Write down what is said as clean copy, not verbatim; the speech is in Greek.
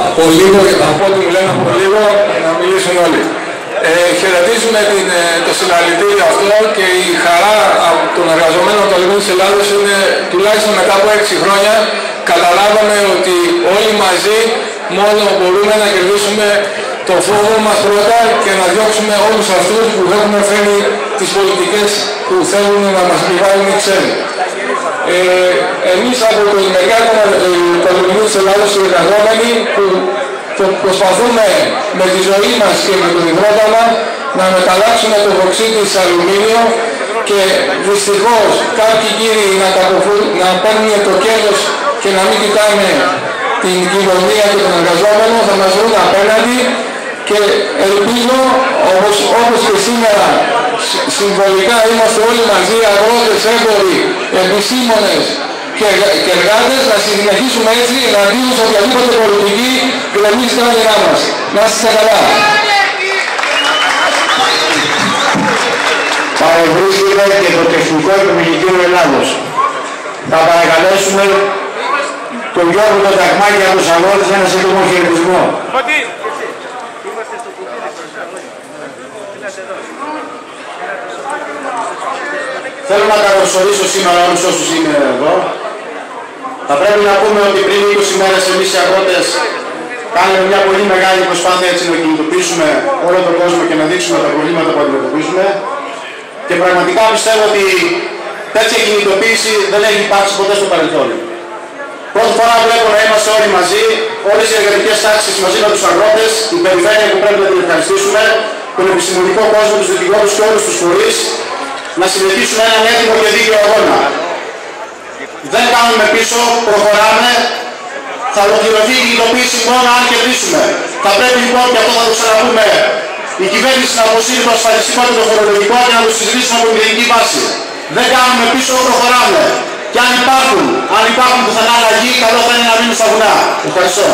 Από λίγο, από ό,τι μου λένε από λίγο, να μιλήσουν όλοι. Χαιρετίζουμε το συλλαλητήριο αυτό και η χαρά των εργαζομένων των Λιμνών της Ελλάδος είναι τουλάχιστον μετά από 6 χρόνια καταλάβαμε ότι όλοι μαζί μόνο μπορούμε να κερδίσουμε το φόβο μας πρώτα και να διώξουμε όλους αυτούς που έχουν φέρει τις πολιτικές που θέλουν να μας επιβάλλουν οι ξένοι. Εμείς από την μεριά των Λιμνών της Ελλάδος οι εργαζόμενοι που προσπαθούμε με τη ζωή μας και με τον υδρόταμα να μεταλλάξουμε το βοξίτη της αλουμίνιο και δυστυχώς κάποιοι κύριοι να παίρνουν το κέρδος και να μην κοιτάνε την κοινωνία και τον εργαζόμενο θα μας βρουν απέναντι και ελπίζω όπως και σήμερα συμβολικά είμαστε όλοι μαζί αγρότες, έμποροι, επιστήμονες και εργάτες να συνεχίσουμε έτσι εναντίον σε οποιαδήποτε πολιτική γκρεμίζει τα όνειρά μας. Να είστε καλά. Παρευρίσκεται και το Τεχνικό Επιμελητήριο Ελλάδος. Θα παρακαλέσουμε τον Γιώργο τον Τακμάκη από τους αγρότες ένα σύντομο χαιρετισμό. Θέλω να καλωσορίσω σήμερα όλους όσους είναι εδώ. Θα πρέπει να πούμε ότι πριν 20 μέρες εμείς οι αγρότες κάνουμε μια πολύ μεγάλη προσπάθεια έτσι να κινητοποιήσουμε όλο τον κόσμο και να δείξουμε τα προβλήματα που αντιμετωπίζουμε. Και πραγματικά πιστεύω ότι τέτοια κινητοποίηση δεν έχει υπάρξει ποτέ στο παρελθόν. Πρώτη φορά βλέπω να είμαστε όλοι μαζί, όλες οι εργατικές τάξεις μαζί με τους αγρότες, η περιφέρεια που πρέπει να την ευχαριστήσουμε, τον επιστημονικό κόσμο, τους δικηγόρους και όλους τους φορείς, να συνεχίσουμε έναν έτοιμο και δίκαιο αγώνα. Δεν κάνουμε πίσω, προχωράμε. Θα ολοκληρωθεί η κινητοποίηση μόνο αν κερδίσουμε. Θα πρέπει λοιπόν, και αυτό θα το ξαναπούμε, η κυβέρνηση να αποσύρει το ασφαλιστικό και το φορολογικό και να το συζητήσουμε από την ειδική βάση. Δεν κάνουμε πίσω, προχωράμε. Και αν υπάρχουν πουθενά αλλαγή, καλό θα είναι να μείνουν στα βουνά. Ευχαριστώ.